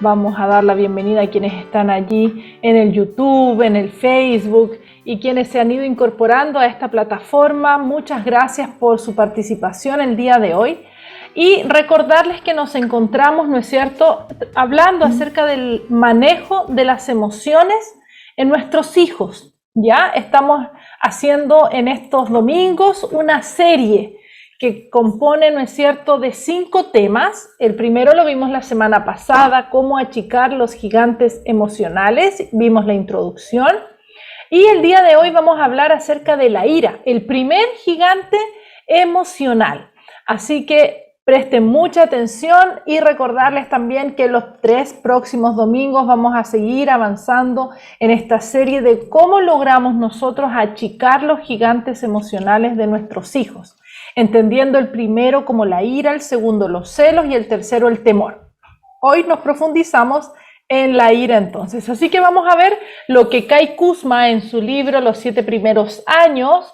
Vamos a dar la bienvenida a quienes están allí en el YouTube, en el Facebook y quienes se han ido incorporando a esta plataforma. Muchas gracias por su participación el día de hoy. Y recordarles que nos encontramos, ¿no es cierto?, hablando acerca del manejo de las emociones en nuestros hijos. Ya estamos haciendo en estos domingos una serie que compone, ¿no es cierto?, de 5 temas. El primero lo vimos la semana pasada, cómo achicar los gigantes emocionales. Vimos la introducción. Y el día de hoy vamos a hablar acerca de la ira, el primer gigante emocional. Así que presten mucha atención y recordarles también que los 3 próximos domingos vamos a seguir avanzando en esta serie de cómo logramos nosotros achicar los gigantes emocionales de nuestros hijos, entendiendo el primero como la ira, el segundo los celos y el tercero el temor. Hoy nos profundizamos en la ira entonces, así que vamos a ver lo que Kai Kusma en su libro Los 7 primeros años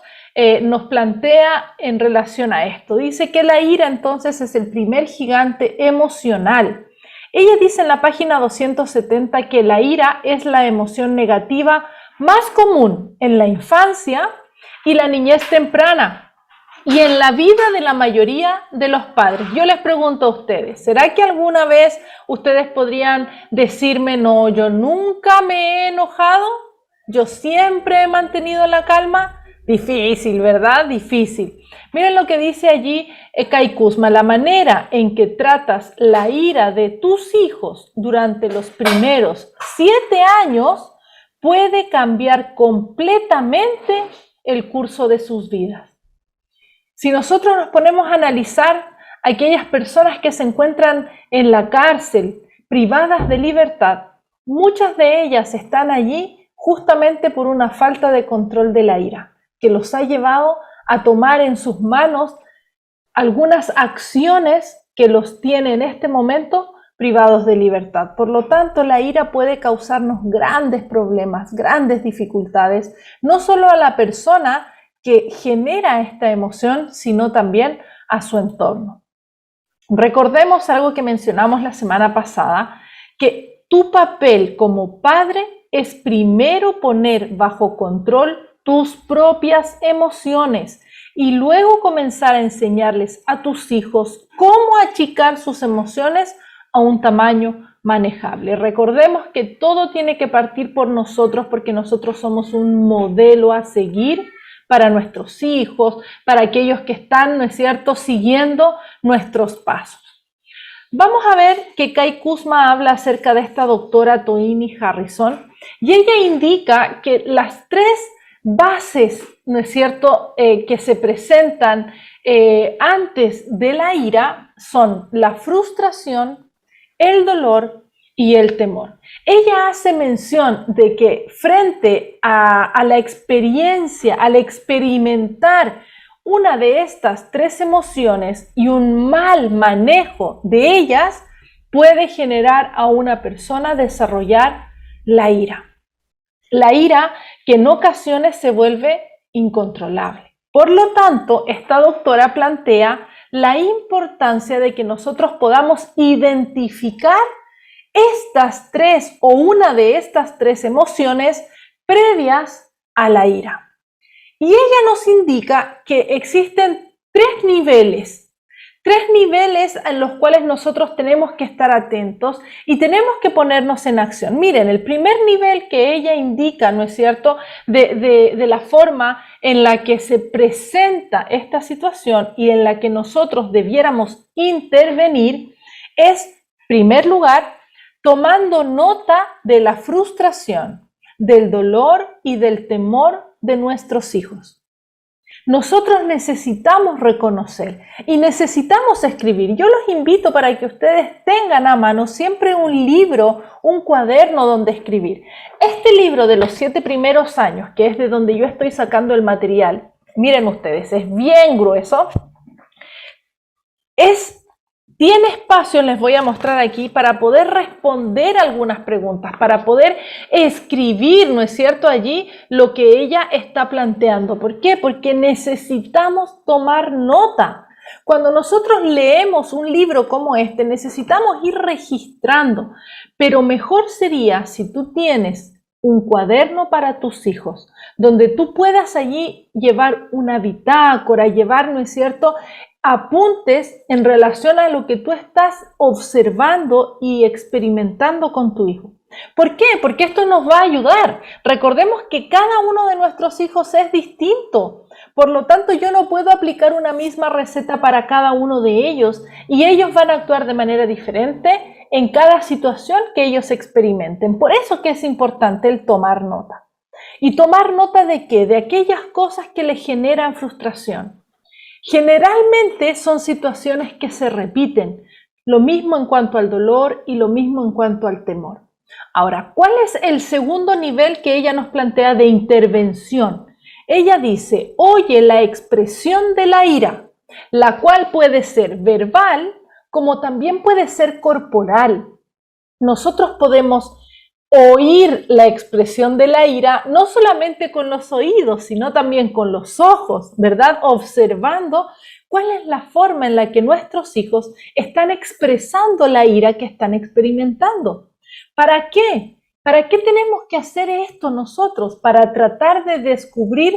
nos plantea en relación a esto. Dice que la ira entonces es el primer gigante emocional. Ella dice en la página 270 que la ira es la emoción negativa más común en la infancia y la niñez temprana y en la vida de la mayoría de los padres. Yo les pregunto a ustedes, ¿será que alguna vez ustedes podrían decirme, no, yo nunca me he enojado, yo siempre he mantenido la calma? Difícil, ¿verdad? Difícil. Miren lo que dice allí Kai Kusma: la manera en que tratas la ira de tus hijos durante los primeros 7 años puede cambiar completamente el curso de sus vidas. Si nosotros nos ponemos a analizar aquellas personas que se encuentran en la cárcel, privadas de libertad, muchas de ellas están allí justamente por una falta de control de la ira, que los ha llevado a tomar en sus manos algunas acciones que los tiene en este momento privados de libertad. Por lo tanto, la ira puede causarnos grandes problemas, grandes dificultades, no solo a la persona que genera esta emoción, sino también a su entorno. Recordemos algo que mencionamos la semana pasada, que tu papel como padre es primero poner bajo control tus propias emociones y luego comenzar a enseñarles a tus hijos cómo achicar sus emociones a un tamaño manejable. Recordemos que todo tiene que partir por nosotros, porque nosotros somos un modelo a seguir para nuestros hijos, para aquellos que están, ¿no es cierto?, siguiendo nuestros pasos. Vamos a ver que Kai Kusma habla acerca de esta doctora Toini Harrison y ella indica que las 3 bases, ¿no es cierto?, que se presentan antes de la ira son la frustración, el dolor y el temor. Ella hace mención de que frente a la experiencia, al experimentar una de estas 3 emociones y un mal manejo de ellas, puede generar a una persona desarrollar la ira. La ira que en ocasiones se vuelve incontrolable. Por lo tanto, esta doctora plantea la importancia de que nosotros podamos identificar estas 3 o una de estas 3 emociones previas a la ira. Y ella nos indica que existen 3 niveles en los cuales nosotros tenemos que estar atentos y tenemos que ponernos en acción. Miren, el primer nivel que ella indica, ¿no es cierto?, de la forma en la que se presenta esta situación y en la que nosotros debiéramos intervenir es, en primer lugar, tomando nota de la frustración, del dolor y del temor de nuestros hijos. Nosotros necesitamos reconocer y necesitamos escribir. Yo los invito para que ustedes tengan a mano siempre un libro, un cuaderno donde escribir. Este libro de los 7 primeros años, que es de donde yo estoy sacando el material, miren ustedes, es bien grueso. Tiene espacio, les voy a mostrar aquí, para poder responder algunas preguntas, para poder escribir, ¿no es cierto?, allí lo que ella está planteando. ¿Por qué? Porque necesitamos tomar nota Cuando nosotros leemos un libro como este, necesitamos ir registrando, pero mejor sería si tú tienes un cuaderno para tus hijos, donde tú puedas allí llevar una bitácora, llevar, ¿no es cierto?, apuntes en relación a lo que tú estás observando y experimentando con tu hijo. ¿Por qué? Porque esto nos va a ayudar. Recordemos que cada uno de nuestros hijos es distinto. Por lo tanto, yo no puedo aplicar una misma receta para cada uno de ellos y ellos van a actuar de manera diferente en cada situación que ellos experimenten. Por eso que es importante el tomar nota. ¿Y tomar nota de qué? De aquellas cosas que les generan frustración. Generalmente son situaciones que se repiten, lo mismo en cuanto al dolor y lo mismo en cuanto al temor. Ahora, ¿cuál es el segundo nivel que ella nos plantea de intervención? Ella dice, oye la expresión de la ira, la cual puede ser verbal como también puede ser corporal. Nosotros podemos oír la expresión de la ira no solamente con los oídos, sino también con los ojos, ¿verdad? Observando cuál es la forma en la que nuestros hijos están expresando la ira que están experimentando. ¿Para qué? ¿Para qué tenemos que hacer esto nosotros? Para tratar de descubrir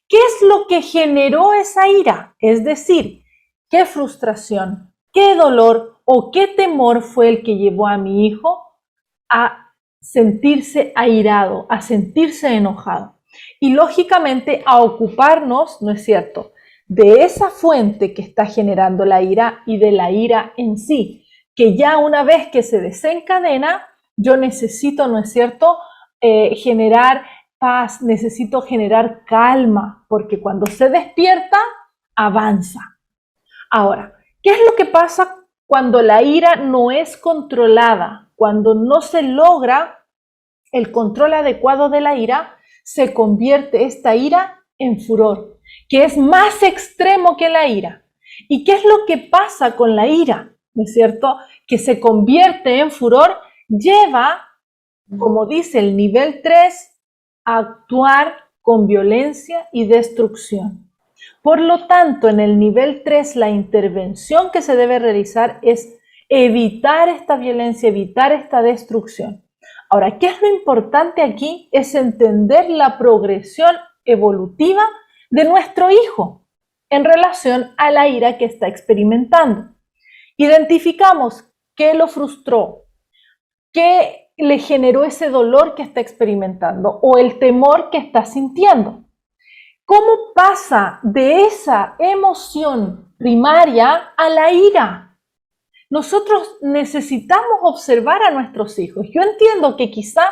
qué es lo que generó esa ira, es decir, qué frustración, qué dolor o qué temor fue el que llevó a mi hijo a sentirse airado, a sentirse enojado. Y lógicamente a ocuparnos, ¿no es cierto?, de esa fuente que está generando la ira y de la ira en sí, que ya una vez que se desencadena, yo necesito, ¿no es cierto?, generar paz, necesito generar calma, porque cuando se despierta, avanza. Ahora, ¿qué es lo que pasa cuando la ira no es controlada? Cuando no se logra el control adecuado de la ira, se convierte esta ira en furor, que es más extremo que la ira. ¿Y qué es lo que pasa con la ira? ¿No es cierto? Que se convierte en furor, lleva, como dice el nivel 3, a actuar con violencia y destrucción. Por lo tanto, en el nivel 3, la intervención que se debe realizar es evitar esta violencia, evitar esta destrucción. Ahora, ¿qué es lo importante aquí? Es entender la progresión evolutiva de nuestro hijo en relación a la ira que está experimentando. Identificamos qué lo frustró, qué le generó ese dolor que está experimentando o el temor que está sintiendo. ¿Cómo pasa de esa emoción primaria a la ira? Nosotros necesitamos observar a nuestros hijos. Yo entiendo que quizá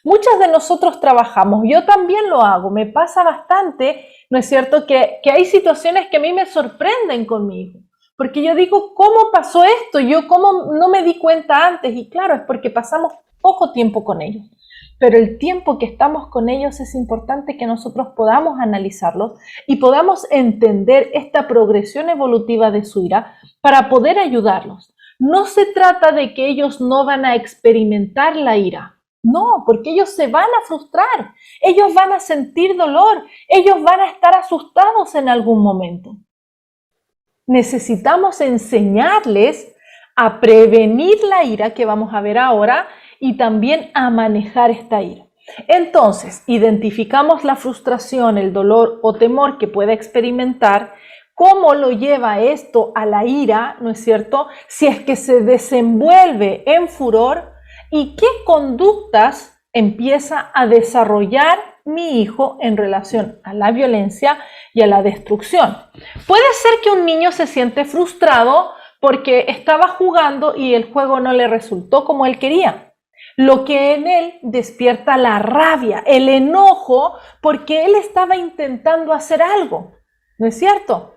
muchas de nosotros trabajamos, yo también lo hago, me pasa bastante, ¿no es cierto?, que hay situaciones que a mí me sorprenden con mi hijo. Porque yo digo, ¿cómo pasó esto? Yo, ¿cómo no me di cuenta antes? Y claro, es porque pasamos poco tiempo con ellos. Pero el tiempo que estamos con ellos es importante que nosotros podamos analizarlos y podamos entender esta progresión evolutiva de su ira para poder ayudarlos. No se trata de que ellos no van a experimentar la ira. No, porque ellos se van a frustrar, ellos van a sentir dolor, ellos van a estar asustados en algún momento. Necesitamos enseñarles a prevenir la ira que vamos a ver ahora y también a manejar esta ira. Entonces, identificamos la frustración, el dolor o temor que pueda experimentar, cómo lo lleva esto a la ira, ¿no es cierto?, si es que se desenvuelve en furor y qué conductas empieza a desarrollar mi hijo en relación a la violencia y a la destrucción. Puede ser que un niño se siente frustrado porque estaba jugando y el juego no le resultó como él quería. Lo que en él despierta la rabia, el enojo, porque él estaba intentando hacer algo, ¿no es cierto?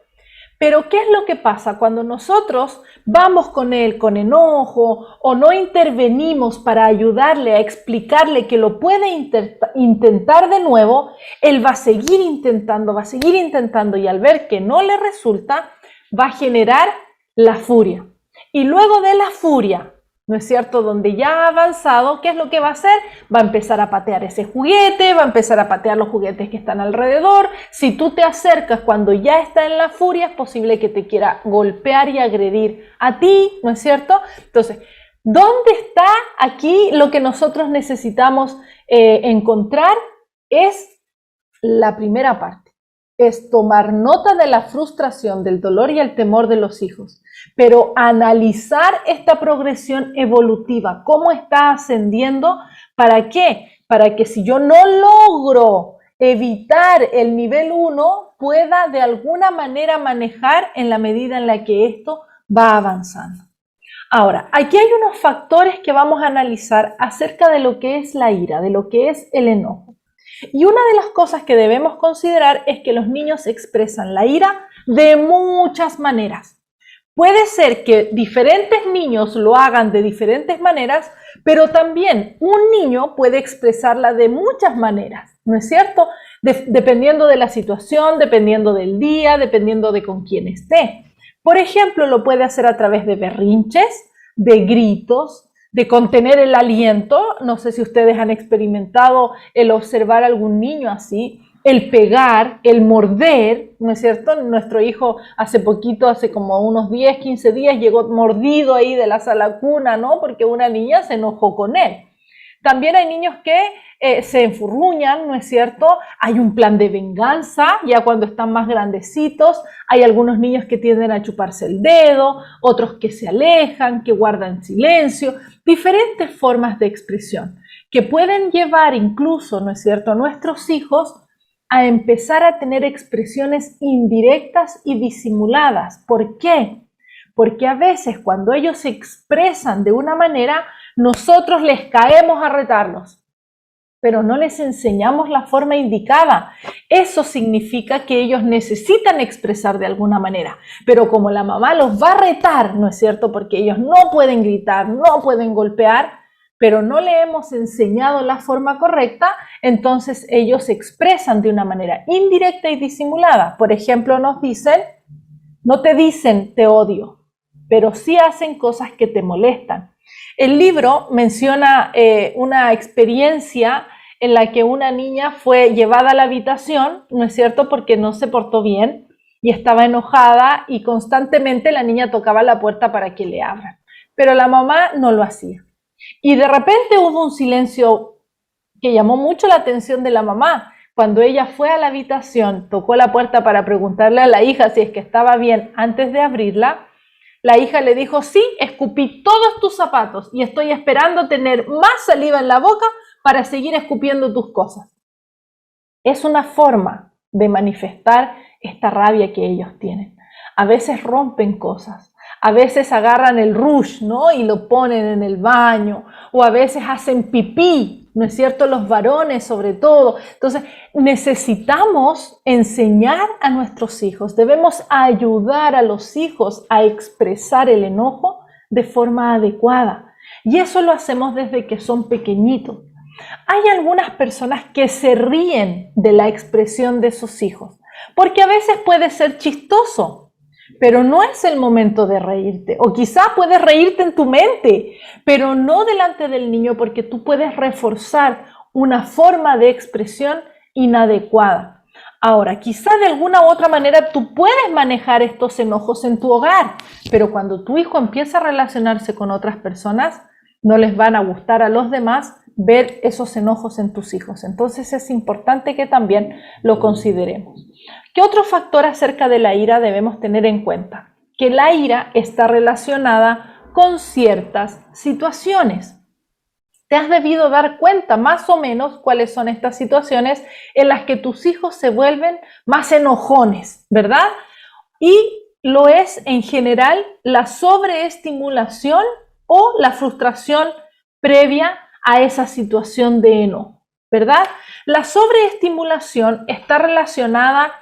Pero ¿qué es lo que pasa cuando nosotros vamos con él con enojo o no intervenimos para ayudarle a explicarle que lo puede intentar de nuevo? Él va a seguir intentando y al ver que no le resulta, va a generar la furia. Y luego de la furia, ¿no es cierto? Donde ya ha avanzado, ¿qué es lo que va a hacer? Va a empezar a patear ese juguete, va a empezar a patear los juguetes que están alrededor. Si tú te acercas cuando ya está en la furia, es posible que te quiera golpear y agredir a ti, ¿no es cierto? Entonces, ¿dónde está aquí lo que nosotros necesitamos encontrar? Es la primera parte. Es tomar nota de la frustración, del dolor y el temor de los hijos, pero analizar esta progresión evolutiva, cómo está ascendiendo, ¿para qué? Para que si yo no logro evitar el nivel 1, pueda de alguna manera manejar en la medida en la que esto va avanzando. Ahora, aquí hay unos factores que vamos a analizar acerca de lo que es la ira, de lo que es el enojo. Y una de las cosas que debemos considerar es que los niños expresan la ira de muchas maneras. Puede ser que diferentes niños lo hagan de diferentes maneras, pero también un niño puede expresarla de muchas maneras, ¿no es cierto? Dependiendo de la situación, dependiendo del día, dependiendo de con quién esté. Por ejemplo, lo puede hacer a través de berrinches, de gritos, de contener el aliento. No sé si ustedes han experimentado el observar a algún niño así, el pegar, el morder, ¿no es cierto? Nuestro hijo hace poquito, hace como unos 10, 15 días, llegó mordido ahí de la sala cuna, ¿no? Porque una niña se enojó con él. También hay niños que se enfurruñan, ¿no es cierto? Hay un plan de venganza, ya cuando están más grandecitos. Hay algunos niños que tienden a chuparse el dedo, otros que se alejan, que guardan silencio. Diferentes formas de expresión que pueden llevar incluso, ¿no es cierto?, a nuestros hijos a empezar a tener expresiones indirectas y disimuladas. ¿Por qué? Porque a veces cuando ellos se expresan de una manera, nosotros les caemos a retarlos, pero no les enseñamos la forma indicada. Eso significa que ellos necesitan expresar de alguna manera, pero como la mamá los va a retar, ¿no es cierto? Porque ellos no pueden gritar, no pueden golpear, pero no le hemos enseñado la forma correcta, entonces ellos se expresan de una manera indirecta y disimulada. Por ejemplo, no te dicen te odio, pero sí hacen cosas que te molestan. El libro menciona una experiencia en la que una niña fue llevada a la habitación, ¿no es cierto?, porque no se portó bien y estaba enojada y constantemente la niña tocaba la puerta para que le abran, pero la mamá no lo hacía. Y de repente hubo un silencio que llamó mucho la atención de la mamá. Cuando ella fue a la habitación, tocó la puerta para preguntarle a la hija si es que estaba bien antes de abrirla, la hija le dijo, sí, escupí todos tus zapatos y estoy esperando tener más saliva en la boca para seguir escupiendo tus cosas. Es una forma de manifestar esta rabia que ellos tienen. A veces rompen cosas, a veces agarran el rush, ¿no?, y lo ponen en el baño, o a veces hacen pipí, ¿no es cierto?, los varones sobre todo. Entonces, necesitamos enseñar a nuestros hijos, debemos ayudar a los hijos a expresar el enojo de forma adecuada. Y eso lo hacemos desde que son pequeñitos. Hay algunas personas que se ríen de la expresión de sus hijos, porque a veces puede ser chistoso, pero no es el momento de reírte. O quizá puedes reírte en tu mente, pero no delante del niño, porque tú puedes reforzar una forma de expresión inadecuada. Ahora, quizá de alguna u otra manera tú puedes manejar estos enojos en tu hogar, pero cuando tu hijo empieza a relacionarse con otras personas, no les van a gustar a los demás ver esos enojos en tus hijos. Entonces es importante que también lo consideremos. ¿Qué otro factor acerca de la ira debemos tener en cuenta? Que la ira está relacionada con ciertas situaciones. Te has debido dar cuenta más o menos cuáles son estas situaciones en las que tus hijos se vuelven más enojones, ¿verdad? Y lo es en general la sobreestimulación o la frustración previa a esa situación de enojo, ¿verdad? La sobreestimulación está relacionada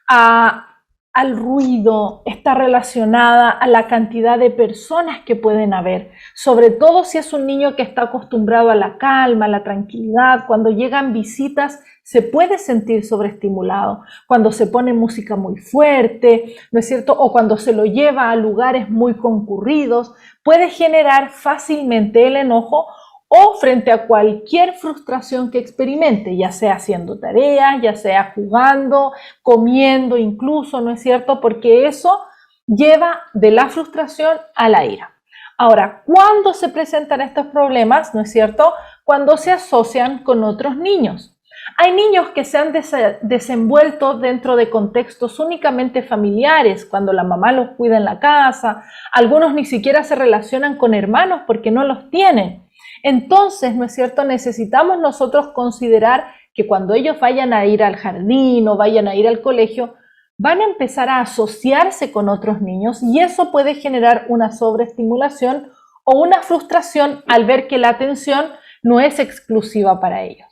a al ruido, está relacionada a la cantidad de personas que pueden haber, sobre todo si es un niño que está acostumbrado a la calma, a la tranquilidad. Cuando llegan visitas se puede sentir sobreestimulado, cuando se pone música muy fuerte, ¿no es cierto? O cuando se lo lleva a lugares muy concurridos, puede generar fácilmente el enojo o frente a cualquier frustración que experimente, ya sea haciendo tareas, ya sea jugando, comiendo incluso, ¿no es cierto? Porque eso lleva de la frustración a la ira. Ahora, ¿cuándo se presentan estos problemas? ¿No es cierto? Cuando se asocian con otros niños. Hay niños que se han desenvuelto dentro de contextos únicamente familiares, cuando la mamá los cuida en la casa, algunos ni siquiera se relacionan con hermanos porque no los tienen. Entonces, ¿no es cierto? Necesitamos nosotros considerar que cuando ellos vayan a ir al jardín o vayan a ir al colegio, van a empezar a asociarse con otros niños y eso puede generar una sobreestimulación o una frustración al ver que la atención no es exclusiva para ellos.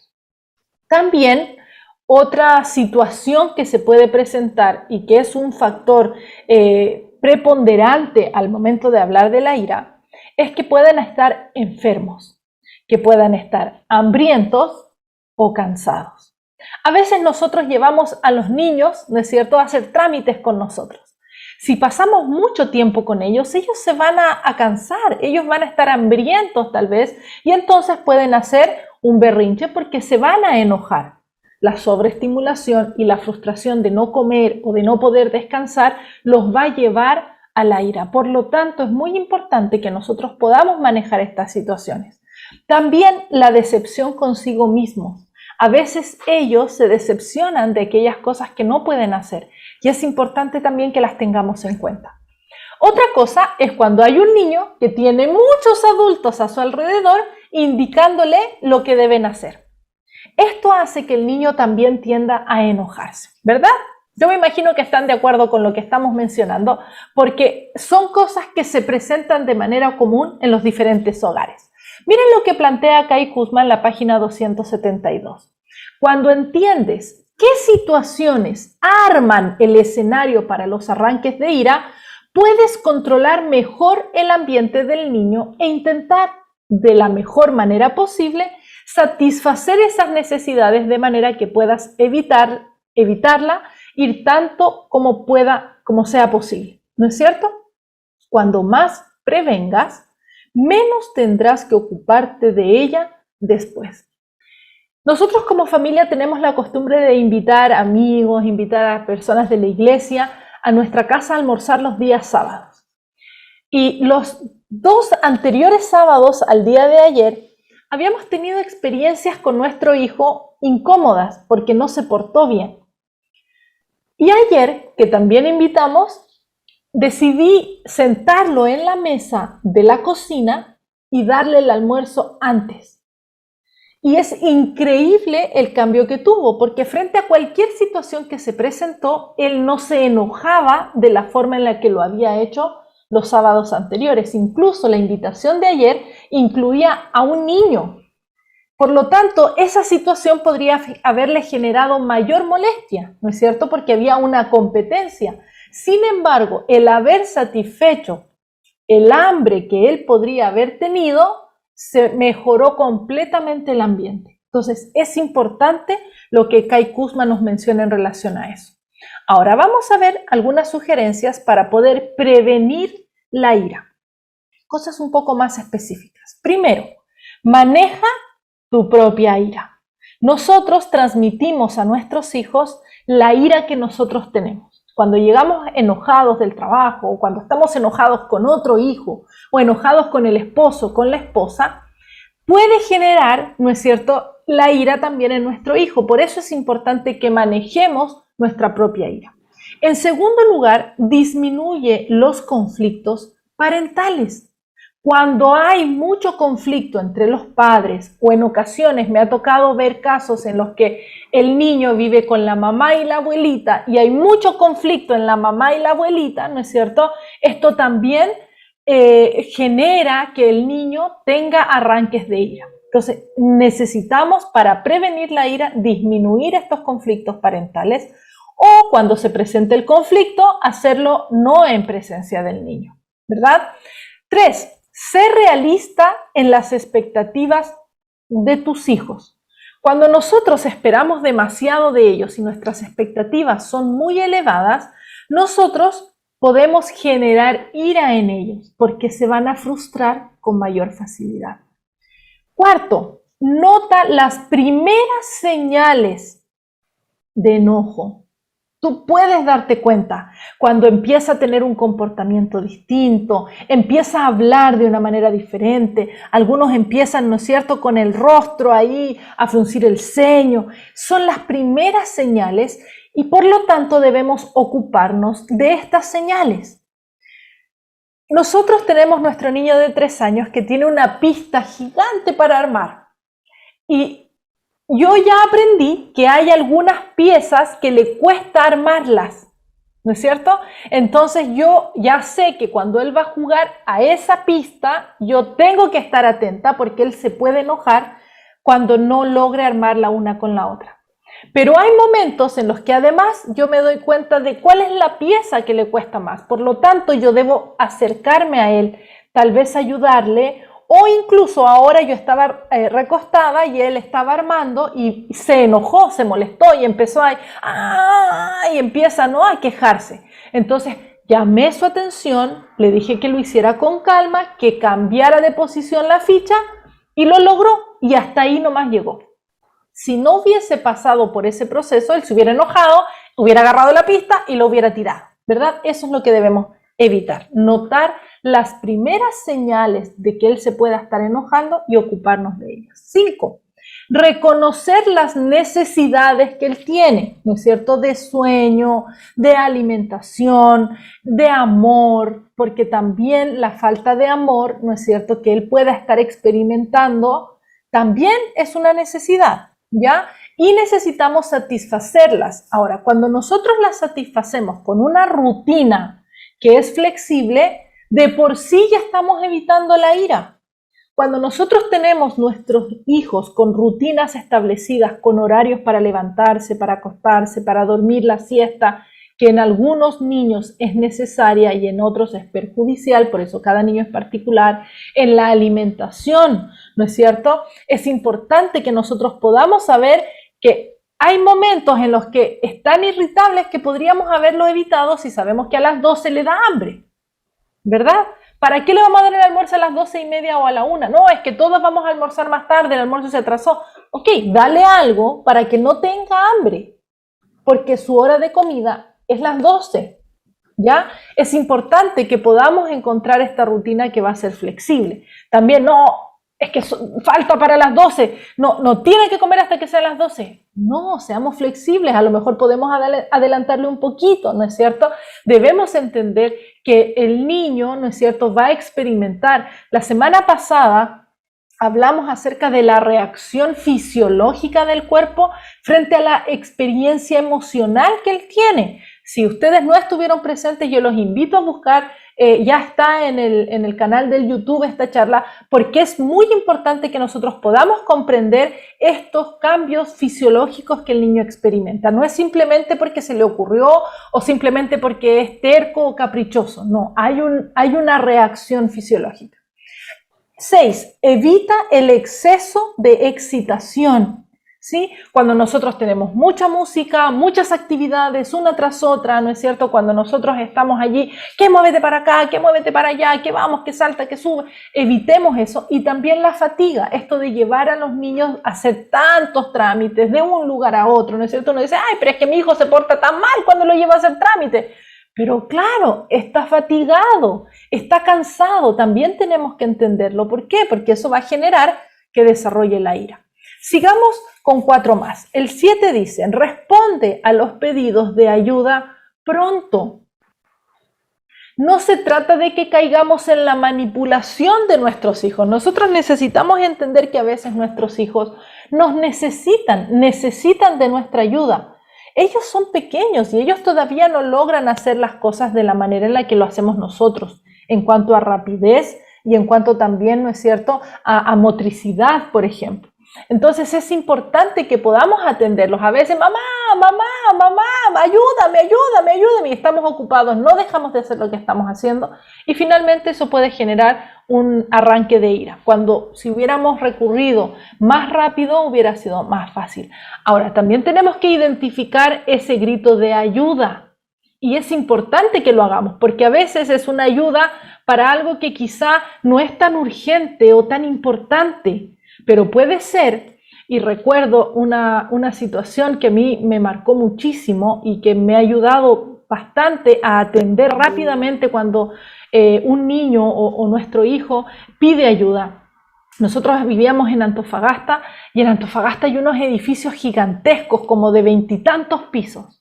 También otra situación que se puede presentar y que es un factor preponderante al momento de hablar de la ira es que puedan estar enfermos, que puedan estar hambrientos o cansados. A veces nosotros llevamos a los niños, ¿no es cierto?, a hacer trámites con nosotros. Si pasamos mucho tiempo con ellos se van a cansar, ellos van a estar hambrientos tal vez y entonces pueden hacer un berrinche porque se van a enojar. La sobreestimulación y la frustración de no comer o de no poder descansar los va a llevar a la ira. Por lo tanto, es muy importante que nosotros podamos manejar estas situaciones. También la decepción consigo mismos. A veces ellos se decepcionan de aquellas cosas que no pueden hacer y es importante también que las tengamos en cuenta. Otra cosa es cuando hay un niño que tiene muchos adultos a su alrededor indicándole lo que deben hacer. Esto hace que el niño también tienda a enojarse, ¿verdad? Yo me imagino que están de acuerdo con lo que estamos mencionando porque son cosas que se presentan de manera común en los diferentes hogares. Miren lo que plantea Kai Kusma en la página 272. Cuando entiendes qué situaciones arman el escenario para los arranques de ira, puedes controlar mejor el ambiente del niño e intentar de la mejor manera posible satisfacer esas necesidades de manera que puedas evitarla ir tanto como sea posible. ¿No es cierto? Cuando más prevengas, menos tendrás que ocuparte de ella después. Nosotros como familia tenemos la costumbre de invitar amigos, invitar a personas de la iglesia a nuestra casa a almorzar los días sábados. Y los 2 anteriores sábados al día de ayer, habíamos tenido experiencias con nuestro hijo incómodas porque no se portó bien. Y ayer, que también invitamos, decidí sentarlo en la mesa de la cocina y darle el almuerzo antes. Y es increíble el cambio que tuvo, porque frente a cualquier situación que se presentó, él no se enojaba de la forma en la que lo había hecho los sábados anteriores. Incluso la invitación de ayer incluía a un niño. Por lo tanto, esa situación podría haberle generado mayor molestia, ¿no es cierto? Porque había una competencia. Sin embargo, el haber satisfecho el hambre que él podría haber tenido, se mejoró completamente el ambiente. Entonces, es importante lo que Kai Kusma nos menciona en relación a eso. Ahora vamos a ver algunas sugerencias para poder prevenir la ira. Cosas un poco más específicas. Primero, maneja tu propia ira. Nosotros transmitimos a nuestros hijos la ira que nosotros tenemos. Cuando llegamos enojados del trabajo o cuando estamos enojados con otro hijo o enojados con el esposo, con la esposa, puede generar, ¿no es cierto?, la ira también en nuestro hijo. Por eso es importante que manejemos nuestra propia ira. En segundo lugar, disminuye los conflictos parentales. Cuando hay mucho conflicto entre los padres o en ocasiones me ha tocado ver casos en los que el niño vive con la mamá y la abuelita y hay mucho conflicto en la mamá y la abuelita, ¿no es cierto? Esto también genera que el niño tenga arranques de ira. Entonces necesitamos para prevenir la ira disminuir estos conflictos parentales o cuando se presente el conflicto, hacerlo no en presencia del niño, ¿verdad? 3. Ser realista en las expectativas de tus hijos. Cuando nosotros esperamos demasiado de ellos y nuestras expectativas son muy elevadas, nosotros podemos generar ira en ellos porque se van a frustrar con mayor facilidad. 4. Nota las primeras señales de enojo. Tú puedes darte cuenta cuando empieza a tener un comportamiento distinto, empieza a hablar de una manera diferente. Algunos empiezan, ¿no es cierto?, con el rostro ahí a fruncir el ceño. Son las primeras señales y por lo tanto debemos ocuparnos de estas señales. Nosotros tenemos nuestro niño de 3 años que tiene una pista gigante para armar y yo ya aprendí que hay algunas piezas que le cuesta armarlas, ¿no es cierto? Entonces yo ya sé que cuando él va a jugar a esa pista, yo tengo que estar atenta porque él se puede enojar cuando no logre armarla una con la otra. Pero hay momentos en los que además yo me doy cuenta de cuál es la pieza que le cuesta más. Por lo tanto, yo debo acercarme a él, tal vez ayudarle. O incluso ahora yo estaba recostada y él estaba armando y se enojó, se molestó y empezó y empieza, ¿no?, a quejarse. Entonces llamé su atención, le dije que lo hiciera con calma, que cambiara de posición la ficha y lo logró y hasta ahí nomás llegó. Si no hubiese pasado por ese proceso, él se hubiera enojado, hubiera agarrado la pista y lo hubiera tirado, ¿verdad? Eso es lo que debemos evitar, notar las primeras señales de que él se pueda estar enojando y ocuparnos de ellas. 5. Reconocer las necesidades que él tiene, ¿no es cierto?, de sueño, de alimentación, de amor, porque también la falta de amor, ¿no es cierto?, que él pueda estar experimentando, también es una necesidad, ¿ya? Y necesitamos satisfacerlas. Ahora, cuando nosotros las satisfacemos con una rutina que es flexible, de por sí ya estamos evitando la ira. Cuando nosotros tenemos nuestros hijos con rutinas establecidas, con horarios para levantarse, para acostarse, para dormir la siesta, que en algunos niños es necesaria y en otros es perjudicial, por eso cada niño es particular, en la alimentación, ¿no es cierto? Es importante que nosotros podamos saber que hay momentos en los que están irritables que podríamos haberlo evitado si sabemos que a las 12 le da hambre, ¿verdad? ¿Para qué le vamos a dar el almuerzo a las 12:30 o a la 1? No, es que todos vamos a almorzar más tarde, el almuerzo se atrasó. Ok, dale algo para que no tenga hambre, porque su hora de comida es las 12, ¿ya? Es importante que podamos encontrar esta rutina que va a ser flexible. También no, es que falta para las 12, no tiene que comer hasta que sean las 12. No, seamos flexibles, a lo mejor podemos adelantarle un poquito, ¿no es cierto? Debemos entender que el niño, ¿no es cierto?, va a experimentar. La semana pasada hablamos acerca de la reacción fisiológica del cuerpo frente a la experiencia emocional que él tiene. Si ustedes no estuvieron presentes, yo los invito a buscar, ya está en el canal del YouTube esta charla, porque es muy importante que nosotros podamos comprender estos cambios fisiológicos que el niño experimenta. No es simplemente porque se le ocurrió o simplemente porque es terco o caprichoso, no, hay una reacción fisiológica. 6. Evita el exceso de excitación. ¿Sí? Cuando nosotros tenemos mucha música, muchas actividades, una tras otra, ¿no es cierto? Cuando nosotros estamos allí, que muévete para acá, que muévete para allá, que vamos, que salta, que sube, evitemos eso. Y también la fatiga, esto de llevar a los niños a hacer tantos trámites de un lugar a otro, ¿no es cierto? Uno dice, ay, pero es que mi hijo se porta tan mal cuando lo lleva a hacer trámites. Pero claro, está fatigado, está cansado, también tenemos que entenderlo. ¿Por qué? Porque eso va a generar que desarrolle la ira. Sigamos con 4 más. El 7 dice, responde a los pedidos de ayuda pronto. No se trata de que caigamos en la manipulación de nuestros hijos. Nosotros necesitamos entender que a veces nuestros hijos nos necesitan de nuestra ayuda. Ellos son pequeños y ellos todavía no logran hacer las cosas de la manera en la que lo hacemos nosotros, en cuanto a rapidez y en cuanto también, ¿no es cierto?, a motricidad, por ejemplo. Entonces es importante que podamos atenderlos. A veces, mamá, ayúdame, y estamos ocupados, no dejamos de hacer lo que estamos haciendo y finalmente eso puede generar un arranque de ira, cuando si hubiéramos recurrido más rápido hubiera sido más fácil. Ahora, también tenemos que identificar ese grito de ayuda y es importante que lo hagamos porque a veces es una ayuda para algo que quizá no es tan urgente o tan importante, pero puede ser. Y recuerdo una situación que a mí me marcó muchísimo y que me ha ayudado bastante a atender rápidamente cuando un niño o nuestro hijo pide ayuda. Nosotros vivíamos en Antofagasta y en Antofagasta hay unos edificios gigantescos como de 20 y tantos pisos.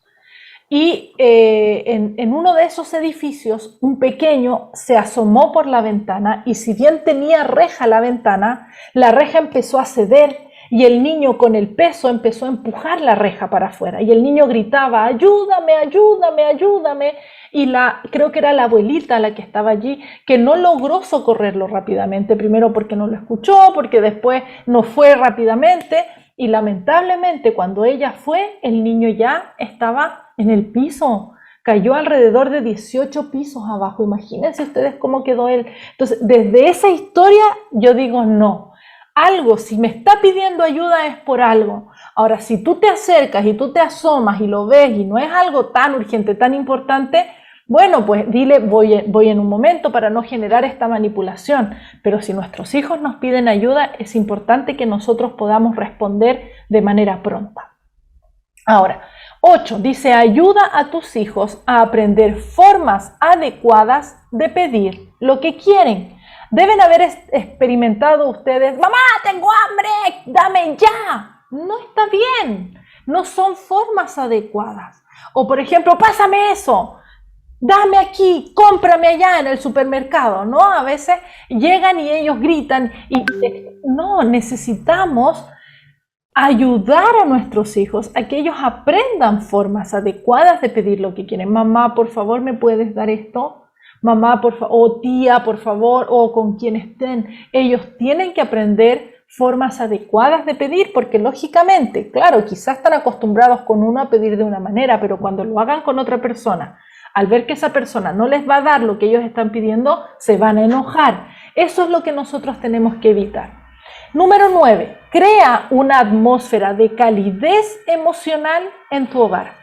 Y en uno de esos edificios un pequeño se asomó por la ventana y si bien tenía reja la ventana, la reja empezó a ceder y el niño con el peso empezó a empujar la reja para afuera y el niño gritaba, ayúdame, ayúdame, ayúdame. Y creo que era la abuelita la que estaba allí, que no logró socorrerlo rápidamente, primero porque no lo escuchó, porque después no fue rápidamente y lamentablemente cuando ella fue, el niño ya estaba en el piso, cayó alrededor de 18 pisos abajo, imagínense ustedes cómo quedó él. Entonces, desde esa historia yo digo no, algo, si me está pidiendo ayuda es por algo. Ahora, si tú te acercas y tú te asomas y lo ves y no es algo tan urgente, tan importante, bueno, pues dile voy en un momento para no generar esta manipulación. Pero si nuestros hijos nos piden ayuda, es importante que nosotros podamos responder de manera pronta. Ahora, 8. Dice, ayuda a tus hijos a aprender formas adecuadas de pedir lo que quieren. Deben haber experimentado ustedes, mamá, tengo hambre, dame ya. No está bien, no son formas adecuadas. O por ejemplo, pásame eso, dame aquí, cómprame allá en el supermercado, ¿no? A veces llegan y ellos gritan y no, necesitamos ayudar a nuestros hijos a que ellos aprendan formas adecuadas de pedir lo que quieren. Mamá, por favor, ¿me puedes dar esto? Mamá, por favor, o tía, por favor, o con quien estén. Ellos tienen que aprender formas adecuadas de pedir, porque lógicamente, claro, quizás están acostumbrados con uno a pedir de una manera, pero cuando lo hagan con otra persona, al ver que esa persona no les va a dar lo que ellos están pidiendo, se van a enojar. Eso es lo que nosotros tenemos que evitar. Número 9. Crea una atmósfera de calidez emocional en tu hogar.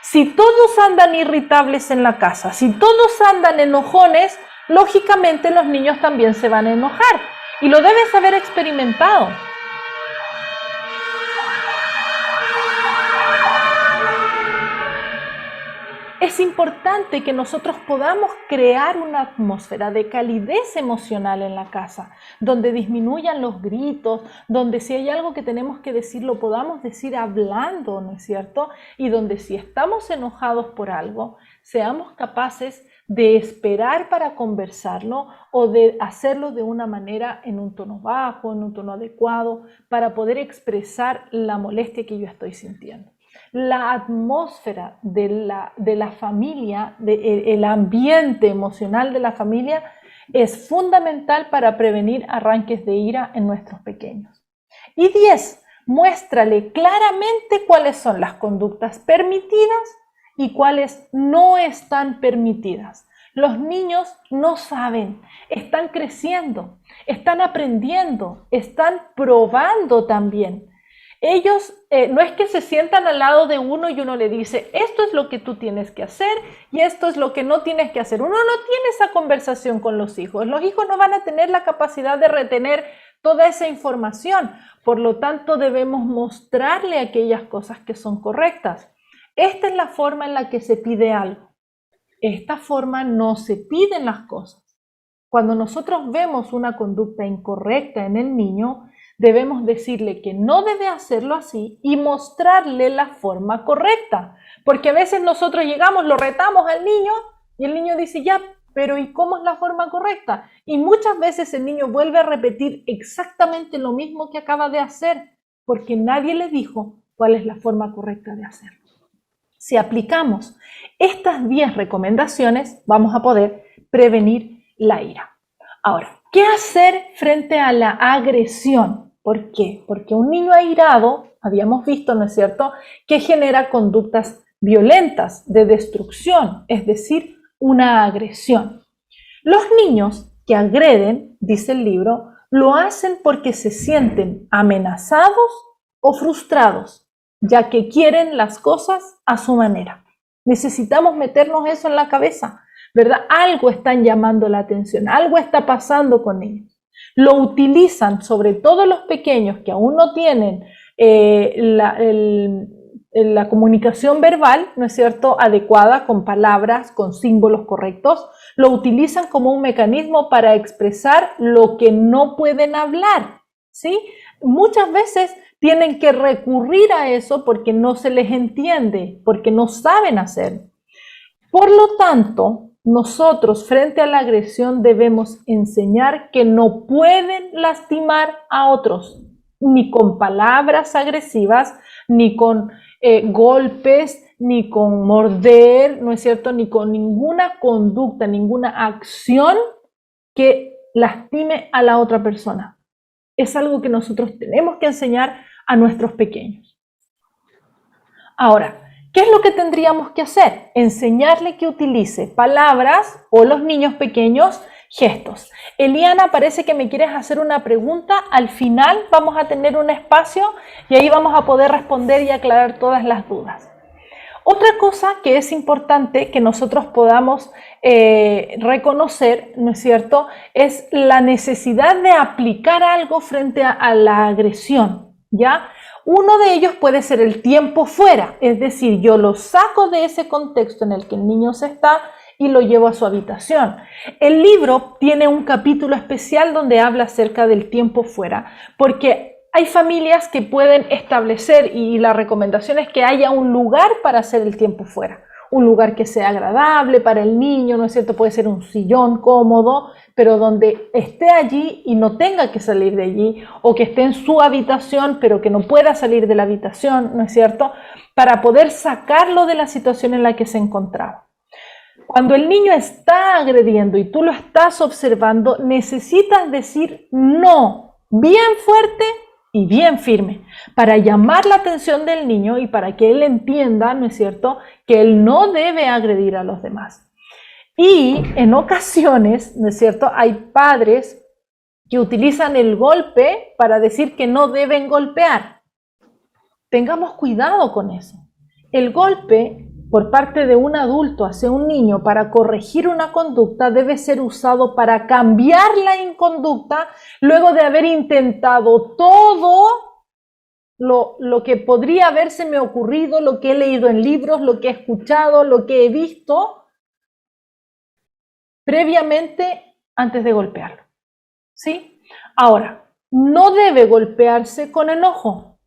Si todos andan irritables en la casa, si todos andan enojones, lógicamente los niños también se van a enojar y lo debes haber experimentado. Es importante que nosotros podamos crear una atmósfera de calidez emocional en la casa, donde disminuyan los gritos, donde si hay algo que tenemos que decir lo podamos decir hablando, ¿no es cierto? Y donde si estamos enojados por algo, seamos capaces de esperar para conversarlo o de hacerlo de una manera en un tono bajo, en un tono adecuado, para poder expresar la molestia que yo estoy sintiendo. La atmósfera de la familia, el ambiente emocional de la familia es fundamental para prevenir arranques de ira en nuestros pequeños. Y 10, muéstrale claramente cuáles son las conductas permitidas y cuáles no están permitidas. Los niños no saben, están creciendo, están aprendiendo, están probando también. Ellos no es que se sientan al lado de uno y uno le dice, esto es lo que tú tienes que hacer y esto es lo que no tienes que hacer. Uno no tiene esa conversación con los hijos. Los hijos no van a tener la capacidad de retener toda esa información. Por lo tanto, debemos mostrarle aquellas cosas que son correctas. Esta es la forma en la que se pide algo. Esta forma no se piden las cosas. Cuando nosotros vemos una conducta incorrecta en el niño, debemos decirle que no debe hacerlo así y mostrarle la forma correcta. Porque a veces nosotros llegamos, lo retamos al niño y el niño dice, ya, pero ¿y cómo es la forma correcta? Y muchas veces el niño vuelve a repetir exactamente lo mismo que acaba de hacer, porque nadie le dijo cuál es la forma correcta de hacerlo. Si aplicamos estas 10 recomendaciones, vamos a poder prevenir la ira. Ahora, ¿qué hacer frente a la agresión? ¿Por qué? Porque un niño airado, habíamos visto, ¿no es cierto?, que genera conductas violentas de destrucción, es decir, una agresión. Los niños que agreden, dice el libro, lo hacen porque se sienten amenazados o frustrados, ya que quieren las cosas a su manera. Necesitamos meternos eso en la cabeza, ¿verdad? Algo están llamando la atención, algo está pasando con ellos. Lo utilizan, sobre todo los pequeños que aún no tienen la comunicación verbal, ¿no es cierto?, adecuada, con palabras, con símbolos correctos, lo utilizan como un mecanismo para expresar lo que no pueden hablar, ¿sí? Muchas veces tienen que recurrir a eso porque no se les entiende, porque no saben hacer. Por lo tanto, nosotros frente a la agresión debemos enseñar que no pueden lastimar a otros, ni con palabras agresivas, ni con golpes, ni con morder, ¿no es cierto?, ni con ninguna conducta, ninguna acción que lastime a la otra persona. Es algo que nosotros tenemos que enseñar a nuestros pequeños. Ahora, ¿qué es lo que tendríamos que hacer? Enseñarle que utilice palabras, o los niños pequeños, gestos. Eliana, parece que me quieres hacer una pregunta. Al final vamos a tener un espacio y ahí vamos a poder responder y aclarar todas las dudas. Otra cosa que es importante que nosotros podamos reconocer, ¿no es cierto?, es la necesidad de aplicar algo frente a la agresión, ¿ya? Uno de ellos puede ser el tiempo fuera, es decir, yo lo saco de ese contexto en el que el niño se está y lo llevo a su habitación. El libro tiene un capítulo especial donde habla acerca del tiempo fuera, porque hay familias que pueden establecer, y la recomendación es que haya un lugar para hacer el tiempo fuera, un lugar que sea agradable para el niño, ¿no es cierto? Puede ser un sillón cómodo, pero donde esté allí y no tenga que salir de allí, o que esté en su habitación, pero que no pueda salir de la habitación, ¿no es cierto?, para poder sacarlo de la situación en la que se encontraba. Cuando el niño está agrediendo y tú lo estás observando, necesitas decir no, bien fuerte y bien firme, para llamar la atención del niño y para que él entienda, ¿no es cierto?, que él no debe agredir a los demás. Y en ocasiones, ¿no es cierto?, hay padres que utilizan el golpe para decir que no deben golpear. Tengamos cuidado con eso. El golpe por parte de un adulto hacia un niño para corregir una conducta debe ser usado para cambiar la inconducta luego de haber intentado todo lo que podría habérseme ocurrido, lo que he leído en libros, lo que he escuchado, lo que he visto previamente antes de golpearlo, ¿sí? Ahora, no debe golpearse con enojo,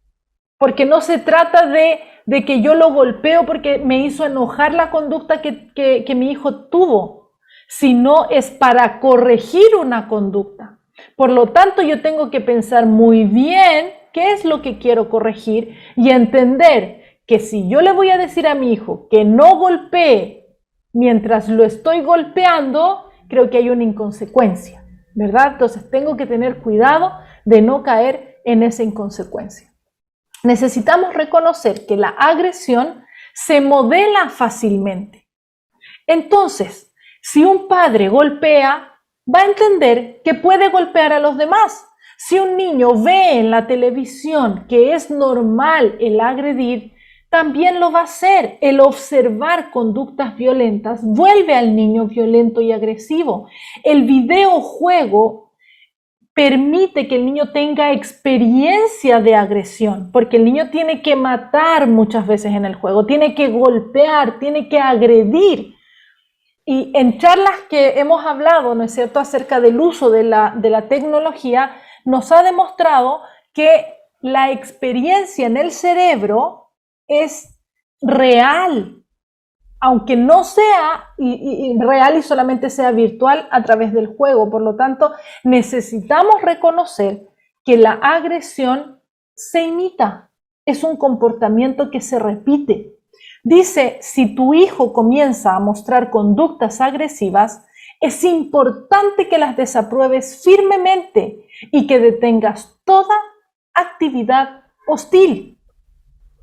porque no se trata de que yo lo golpeo porque me hizo enojar la conducta que mi hijo tuvo, sino es para corregir una conducta. Por lo tanto, yo tengo que pensar muy bien qué es lo que quiero corregir y entender que si yo le voy a decir a mi hijo que no golpee mientras lo estoy golpeando, creo que hay una inconsecuencia, ¿verdad? Entonces tengo que tener cuidado de no caer en esa inconsecuencia. Necesitamos reconocer que la agresión se modela fácilmente. Entonces, si un padre golpea, va a entender que puede golpear a los demás. Si un niño ve en la televisión que es normal el agredir, también lo va a hacer. El observar conductas violentas vuelve al niño violento y agresivo. El videojuego permite que el niño tenga experiencia de agresión, porque el niño tiene que matar muchas veces en el juego, tiene que golpear, tiene que agredir. Y en charlas que hemos hablado, ¿no es cierto?, acerca del uso de la tecnología, nos ha demostrado que la experiencia en el cerebro es real, aunque no sea real y solamente sea virtual a través del juego. Por lo tanto, necesitamos reconocer que la agresión se imita, es un comportamiento que se repite. Dice, si tu hijo comienza a mostrar conductas agresivas, es importante que las desapruebes firmemente y que detengas toda actividad hostil.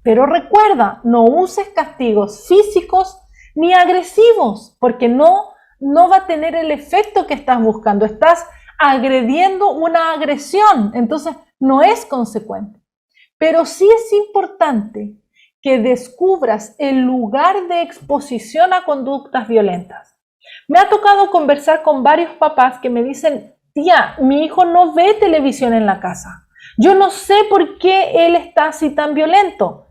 Pero recuerda, no uses castigos físicos ni agresivos, porque no va a tener el efecto que estás buscando. Estás agrediendo una agresión, entonces no es consecuente. Pero sí es importante que descubras el lugar de exposición a conductas violentas. Me ha tocado conversar con varios papás que me dicen, tía, mi hijo no ve televisión en la casa. Yo no sé por qué él está así tan violento.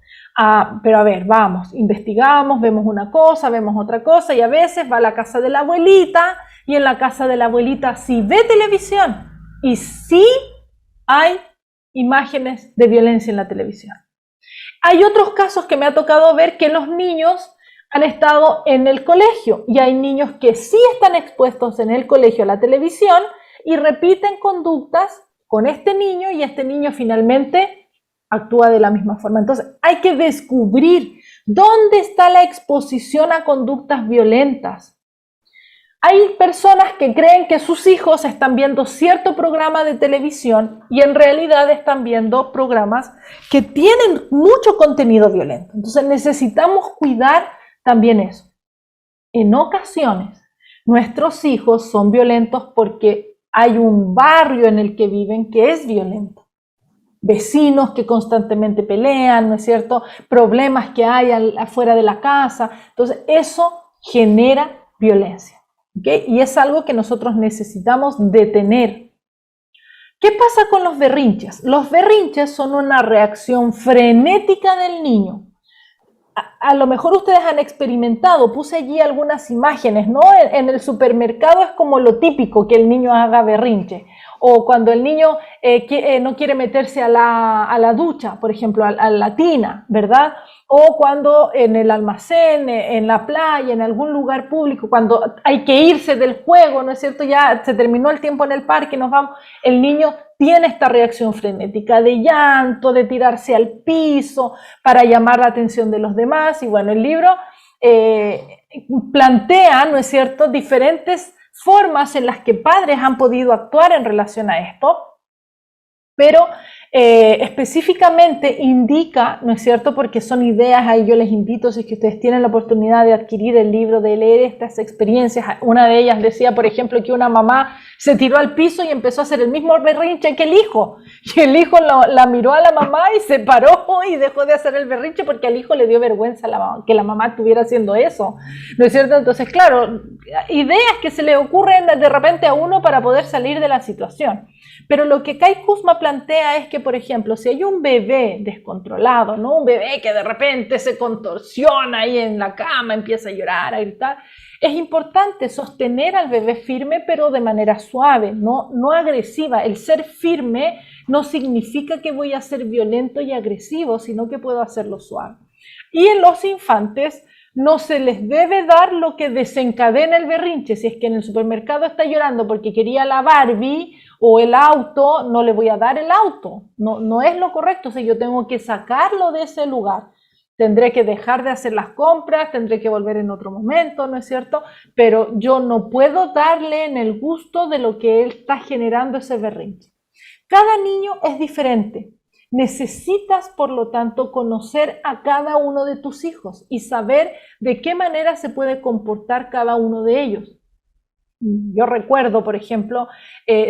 Pero a ver, vamos, investigamos, vemos una cosa, vemos otra cosa y a veces va a la casa de la abuelita y en la casa de la abuelita sí ve televisión y sí hay imágenes de violencia en la televisión. Hay otros casos que me ha tocado ver que los niños han estado en el colegio y hay niños que sí están expuestos en el colegio a la televisión y repiten conductas con este niño y este niño finalmente actúa de la misma forma. Entonces hay que descubrir dónde está la exposición a conductas violentas. Hay personas que creen que sus hijos están viendo cierto programa de televisión y en realidad están viendo programas que tienen mucho contenido violento. Entonces necesitamos cuidar también eso. En ocasiones, nuestros hijos son violentos porque hay un barrio en el que viven que es violento. Vecinos que constantemente pelean, ¿no es cierto? Problemas que hay afuera de la casa. Entonces, eso genera violencia, ¿okay? Y es algo que nosotros necesitamos detener. ¿Qué pasa con los berrinches? Los berrinches son una reacción frenética del niño. A lo mejor ustedes han experimentado, puse allí algunas imágenes, ¿no? En el supermercado es como lo típico que el niño haga berrinche. O cuando el niño no quiere meterse a la ducha, por ejemplo, a la tina, ¿verdad? O cuando en el almacén, en la playa, en algún lugar público, cuando hay que irse del juego, ¿no es cierto? Ya se terminó el tiempo en el parque, nos vamos. El niño tiene esta reacción frenética de llanto, de tirarse al piso para llamar la atención de los demás. Y bueno, el libro plantea, ¿no es cierto?, diferentes formas en las que padres han podido actuar en relación a esto, pero específicamente indica, ¿no es cierto?, porque son ideas, ahí yo les invito, si es que ustedes tienen la oportunidad de adquirir el libro, de leer estas experiencias. Una de ellas decía, por ejemplo, que una mamá se tiró al piso y empezó a hacer el mismo berrinche que el hijo, y el hijo la miró a la mamá y se paró y dejó de hacer el berrinche porque al hijo le dio vergüenza que la mamá estuviera haciendo eso, ¿no es cierto? Entonces, claro, ideas que se le ocurren de repente a uno para poder salir de la situación. Pero lo que Kai Kuzma plantea es que, por ejemplo, si hay un bebé descontrolado, ¿no? Un bebé que de repente se contorsiona ahí en la cama, empieza a llorar, a gritar, es importante sostener al bebé firme, pero de manera suave, no agresiva. El ser firme no significa que voy a ser violento y agresivo, sino que puedo hacerlo suave. Y en los infantes no se les debe dar lo que desencadena el berrinche. Si es que en el supermercado está llorando porque quería la Barbie o el auto, no le voy a dar el auto. No es lo correcto. O sea, yo tengo que sacarlo de ese lugar. Tendré que dejar de hacer las compras, tendré que volver en otro momento, ¿no es cierto? Pero yo no puedo darle en el gusto de lo que él está generando ese berrinche. Cada niño es diferente. Necesitas, por lo tanto, conocer a cada uno de tus hijos y saber de qué manera se puede comportar cada uno de ellos. Yo recuerdo, por ejemplo,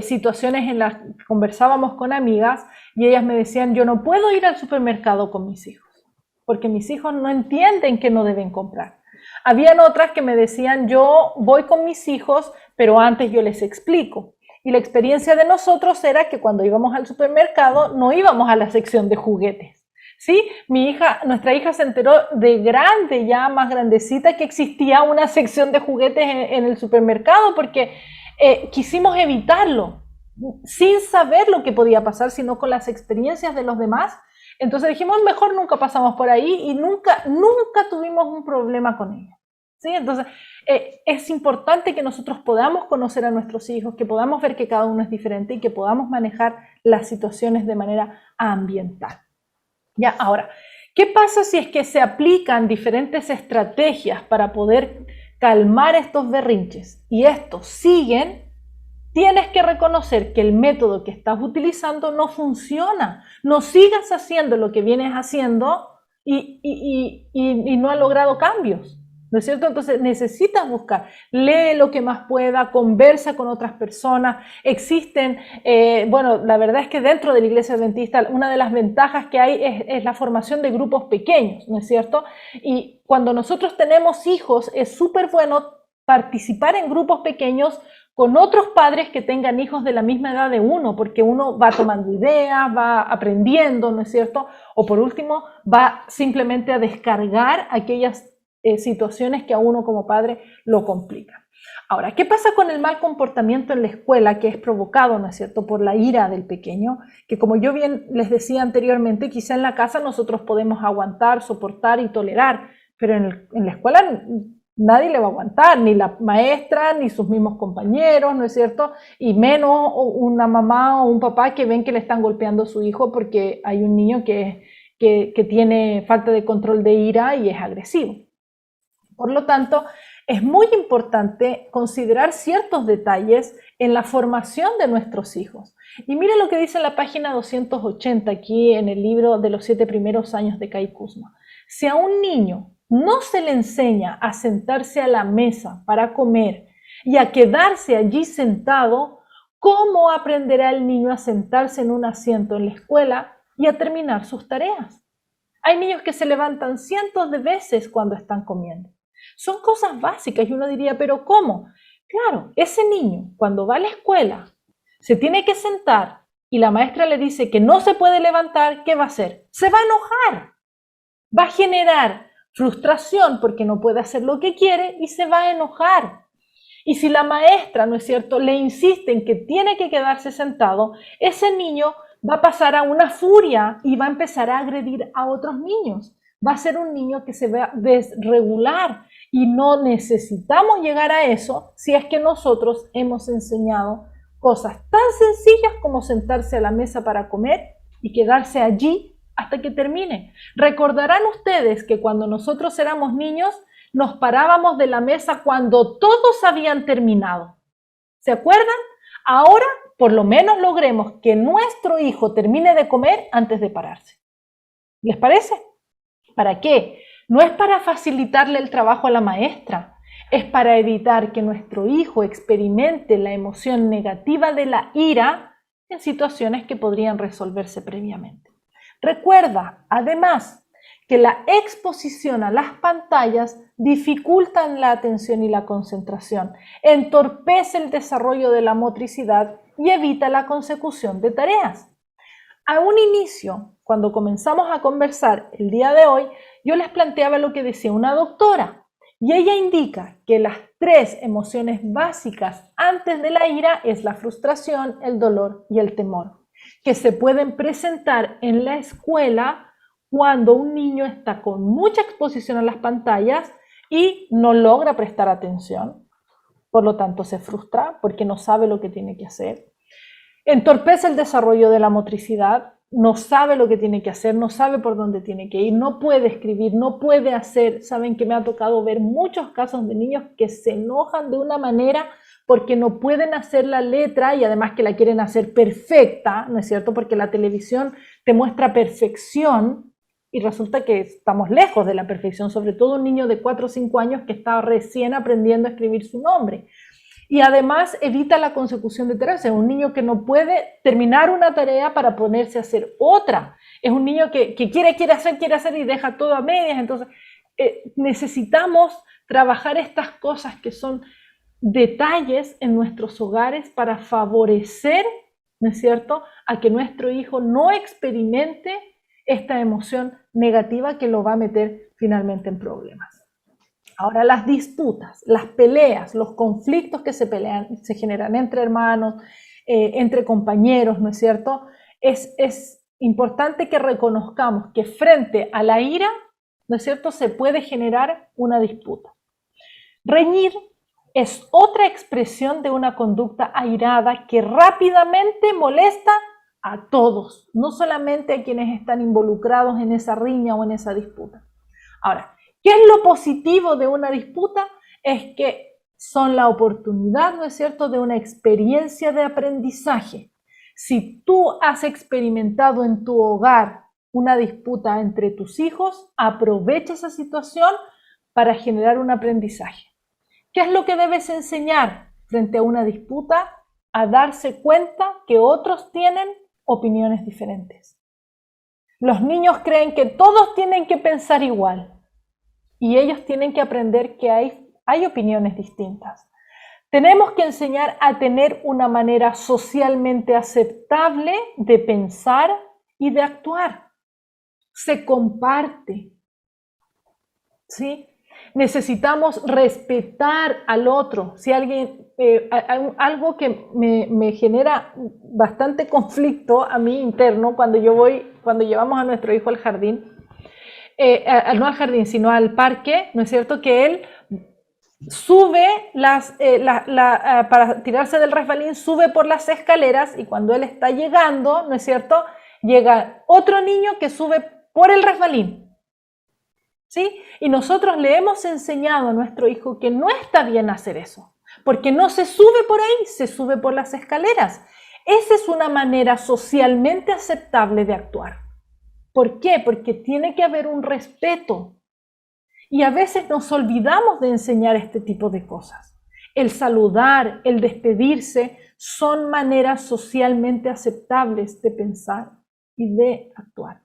situaciones en las que conversábamos con amigas y ellas me decían, yo no puedo ir al supermercado con mis hijos, porque mis hijos no entienden que no deben comprar. Habían otras que me decían, yo voy con mis hijos, pero antes yo les explico. Y la experiencia de nosotros era que cuando íbamos al supermercado no íbamos a la sección de juguetes, ¿sí? Nuestra hija se enteró de grande, ya más grandecita, que existía una sección de juguetes en el supermercado porque quisimos evitarlo, sin saber lo que podía pasar, sino con las experiencias de los demás. Entonces dijimos, mejor nunca pasamos por ahí y nunca tuvimos un problema con ella, ¿sí? Entonces, es importante que nosotros podamos conocer a nuestros hijos, que podamos ver que cada uno es diferente y que podamos manejar las situaciones de manera ambiental. Ya, ahora, ¿qué pasa si es que se aplican diferentes estrategias para poder calmar estos berrinches y estos siguen tienes que reconocer que el método que estás utilizando no funciona. No sigas haciendo lo que vienes haciendo y no ha logrado cambios. ¿No es cierto? Entonces necesitas buscar, lee lo que más pueda, conversa con otras personas. Existen, bueno, la verdad es que dentro de la Iglesia Adventista una de las ventajas que hay es la formación de grupos pequeños, ¿no es cierto? Y cuando nosotros tenemos hijos es súper bueno participar en grupos pequeños con otros padres que tengan hijos de la misma edad de uno, porque uno va tomando ideas, va aprendiendo, ¿no es cierto? O por último, va simplemente a descargar aquellas situaciones que a uno como padre lo complican. Ahora, ¿qué pasa con el mal comportamiento en la escuela que es provocado, ¿no es cierto?, por la ira del pequeño? Que como yo bien les decía anteriormente, quizá en la casa nosotros podemos aguantar, soportar y tolerar, pero en la escuela nadie le va a aguantar, ni la maestra, ni sus mismos compañeros, ¿no es cierto? Y menos una mamá o un papá que ven que le están golpeando a su hijo porque hay un niño que tiene falta de control de ira y es agresivo. Por lo tanto, es muy importante considerar ciertos detalles en la formación de nuestros hijos. Y mira lo que dice en la página 280 aquí en el libro de los 7 primeros años de Kai Kusma. Si a un niño no se le enseña a sentarse a la mesa para comer y a quedarse allí sentado, ¿cómo aprenderá el niño a sentarse en un asiento en la escuela y a terminar sus tareas? Hay niños que se levantan cientos de veces cuando están comiendo. Son cosas básicas y uno diría, ¿pero cómo? Claro, ese niño cuando va a la escuela se tiene que sentar y la maestra le dice que no se puede levantar, ¿qué va a hacer? Se va a enojar, va a generar frustración porque no puede hacer lo que quiere y se va a enojar. Y si la maestra, ¿no es cierto?, le insiste en que tiene que quedarse sentado, ese niño va a pasar a una furia y va a empezar a agredir a otros niños. Va a ser un niño que se va a desregular y no necesitamos llegar a eso si es que nosotros hemos enseñado cosas tan sencillas como sentarse a la mesa para comer y quedarse allí hasta que termine. Recordarán ustedes que cuando nosotros éramos niños nos parábamos de la mesa cuando todos habían terminado. ¿Se acuerdan? Ahora por lo menos logremos que nuestro hijo termine de comer antes de pararse. ¿Les parece? ¿Para qué? No es para facilitarle el trabajo a la maestra, es para evitar que nuestro hijo experimente la emoción negativa de la ira en situaciones que podrían resolverse previamente. Recuerda, además, que la exposición a las pantallas dificulta la atención y la concentración, entorpece el desarrollo de la motricidad y evita la consecución de tareas. A un inicio, cuando comenzamos a conversar el día de hoy, yo les planteaba lo que decía una doctora y ella indica que las 3 emociones básicas antes de la ira es la frustración, el dolor y el temor, que se pueden presentar en la escuela cuando un niño está con mucha exposición a las pantallas y no logra prestar atención, por lo tanto se frustra porque no sabe lo que tiene que hacer. Entorpece el desarrollo de la motricidad, no sabe lo que tiene que hacer, no sabe por dónde tiene que ir, no puede escribir, no puede hacer. Saben que me ha tocado ver muchos casos de niños que se enojan de una manera porque no pueden hacer la letra y además que la quieren hacer perfecta, ¿no es cierto? Porque la televisión te muestra perfección y resulta que estamos lejos de la perfección, sobre todo un niño de 4 o 5 años que está recién aprendiendo a escribir su nombre. Y además evita la consecución de tareas. Es un niño que no puede terminar una tarea para ponerse a hacer otra. Es un niño que quiere hacer y deja todo a medias. Entonces necesitamos trabajar estas cosas que son detalles en nuestros hogares para favorecer, ¿no es cierto?, a que nuestro hijo no experimente esta emoción negativa que lo va a meter finalmente en problemas. Ahora, las disputas, las peleas, los conflictos que se generan entre hermanos, entre compañeros, ¿no es cierto? Es importante que reconozcamos que frente a la ira, ¿no es cierto?, se puede generar una disputa. Reñir es otra expresión de una conducta airada que rápidamente molesta a todos, no solamente a quienes están involucrados en esa riña o en esa disputa. Ahora, ¿qué es lo positivo de una disputa? Es que son la oportunidad, ¿no es cierto?, de una experiencia de aprendizaje. Si tú has experimentado en tu hogar una disputa entre tus hijos, aprovecha esa situación para generar un aprendizaje. ¿Qué es lo que debes enseñar frente a una disputa? A darse cuenta que otros tienen opiniones diferentes. Los niños creen que todos tienen que pensar igual y ellos tienen que aprender que hay opiniones distintas. Tenemos que enseñar a tener una manera socialmente aceptable de pensar y de actuar. Se comparte, ¿sí? Necesitamos respetar al otro. Si alguien, algo que me genera bastante conflicto a mí interno cuando llevamos a nuestro hijo al jardín, no al jardín, sino al parque, ¿no es cierto? Que él sube para tirarse del resbalín, sube por las escaleras y cuando él está llegando, ¿no es cierto?, llega otro niño que sube por el resbalín. ¿Sí? Y nosotros le hemos enseñado a nuestro hijo que no está bien hacer eso, porque no se sube por ahí, se sube por las escaleras. Esa es una manera socialmente aceptable de actuar. ¿Por qué? Porque tiene que haber un respeto. Y a veces nos olvidamos de enseñar este tipo de cosas. El saludar, el despedirse, son maneras socialmente aceptables de pensar y de actuar.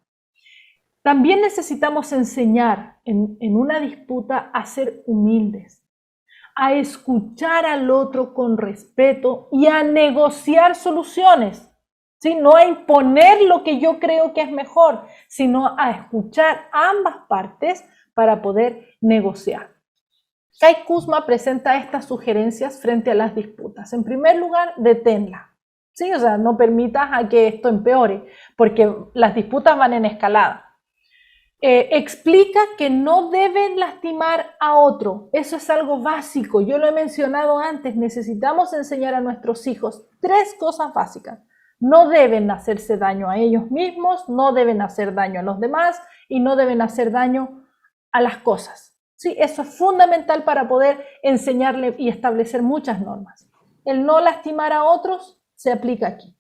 También necesitamos enseñar en una disputa a ser humildes, a escuchar al otro con respeto y a negociar soluciones, ¿sí? No a imponer lo que yo creo que es mejor, sino a escuchar ambas partes para poder negociar. Kai Kuzma presenta estas sugerencias frente a las disputas. En primer lugar, deténla. ¿Sí? O sea, no permitas a que esto empeore, porque las disputas van en escalada. Explica que no deben lastimar a otro. Eso es algo básico. Yo lo he mencionado antes. Necesitamos enseñar a nuestros hijos 3 cosas básicas. No deben hacerse daño a ellos mismos, no deben hacer daño a los demás y no deben hacer daño a las cosas. Sí, eso es fundamental para poder enseñarle y establecer muchas normas. El no lastimar a otros se aplica aquí.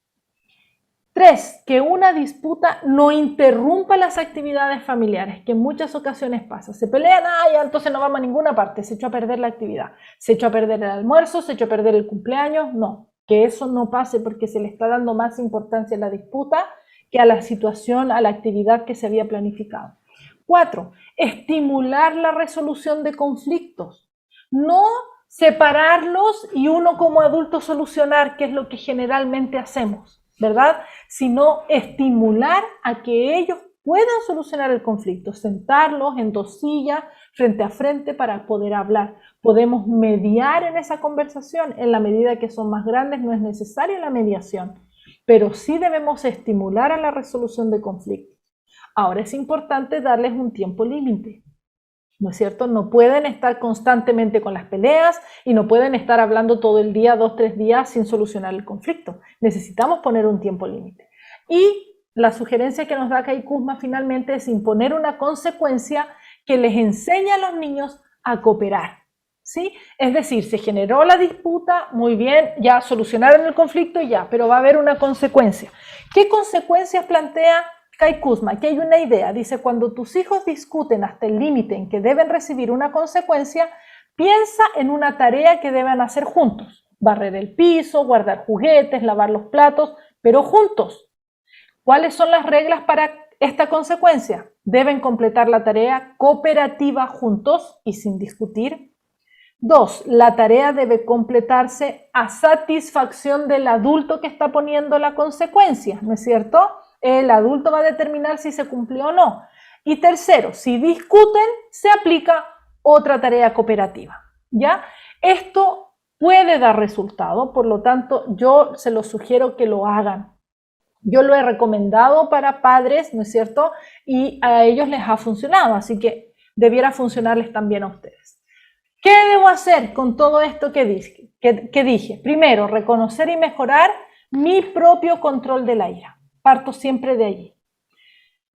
3, que una disputa no interrumpa las actividades familiares, que en muchas ocasiones pasa. Se pelean, ya entonces no vamos a ninguna parte, se echó a perder la actividad, se echó a perder el almuerzo, se echó a perder el cumpleaños. No, que eso no pase porque se le está dando más importancia a la disputa que a la situación, a la actividad que se había planificado. 4, estimular la resolución de conflictos. No separarlos y uno como adulto solucionar, que es lo que generalmente hacemos, ¿verdad? Sino estimular a que ellos puedan solucionar el conflicto, sentarlos en 2 sillas, frente a frente para poder hablar. Podemos mediar en esa conversación. En la medida que son más grandes no es necesaria la mediación, pero sí debemos estimular a la resolución de conflictos. Ahora es importante darles un tiempo límite, ¿no es cierto? No pueden estar constantemente con las peleas y no pueden estar hablando todo el día, 2, 3 días sin solucionar el conflicto. Necesitamos poner un tiempo límite. Y la sugerencia que nos da Kai Kuzma finalmente es imponer una consecuencia que les enseñe a los niños a cooperar, ¿sí? Es decir, se generó la disputa, muy bien, ya solucionaron el conflicto y ya, pero va a haber una consecuencia. ¿Qué consecuencias plantea Kai Kuzma? Aquí hay una idea, dice: cuando tus hijos discuten hasta el límite en que deben recibir una consecuencia, piensa en una tarea que deben hacer juntos: barrer el piso, guardar juguetes, lavar los platos, pero juntos. ¿Cuáles son las reglas para esta consecuencia? Deben completar la tarea cooperativa juntos y sin discutir. 2, la tarea debe completarse a satisfacción del adulto que está poniendo la consecuencia, ¿no es cierto? El adulto va a determinar si se cumplió o no. Y 3, si discuten, se aplica otra tarea cooperativa, ¿ya? Esto puede dar resultado, por lo tanto, yo se los sugiero que lo hagan. Yo lo he recomendado para padres, ¿no es cierto? Y a ellos les ha funcionado, así que debiera funcionarles también a ustedes. ¿Qué debo hacer con todo esto que dije? Primero, reconocer y mejorar mi propio control de la ira. Parto siempre de allí.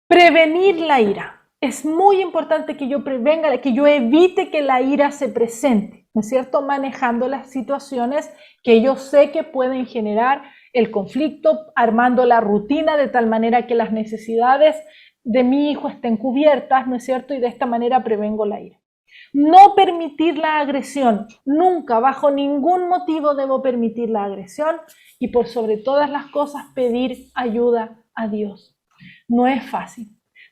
Prevenir la ira. Es muy importante que yo prevenga, que yo evite que la ira se presente. ¿no es cierto?, manejando las situaciones que yo sé que pueden generar el conflicto, armando la rutina de tal manera que las necesidades de mi hijo estén cubiertas, ¿no es cierto?, y de esta manera prevengo la ira. No permitir la agresión, nunca, bajo ningún motivo debo permitir la agresión, y por sobre todas las cosas pedir ayuda a Dios. No es fácil.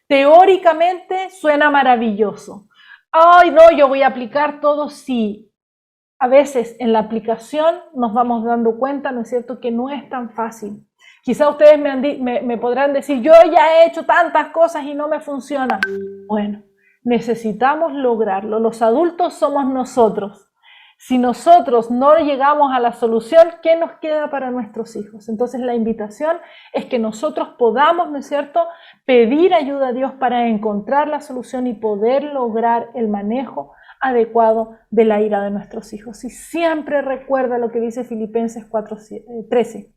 Teóricamente suena maravilloso. Ay, no, yo voy a aplicar todo, sí. A veces en la aplicación nos vamos dando cuenta, ¿no es cierto?, que no es tan fácil. Quizá ustedes me podrán decir, yo ya he hecho tantas cosas y no me funciona. Bueno, necesitamos lograrlo. Los adultos somos nosotros. Si nosotros no llegamos a la solución, ¿qué nos queda para nuestros hijos? Entonces la invitación es que nosotros podamos, ¿no es cierto?, pedir ayuda a Dios para encontrar la solución y poder lograr el manejo adecuado de la ira de nuestros hijos. Y siempre recuerda lo que dice Filipenses 4:13.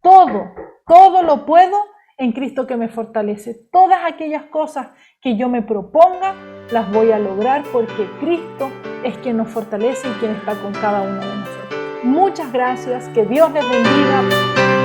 Todo lo puedo en Cristo que me fortalece. Todas aquellas cosas que yo me proponga, las voy a lograr porque Cristo es quien nos fortalece y quien está con cada uno de nosotros. Muchas gracias, que Dios les bendiga.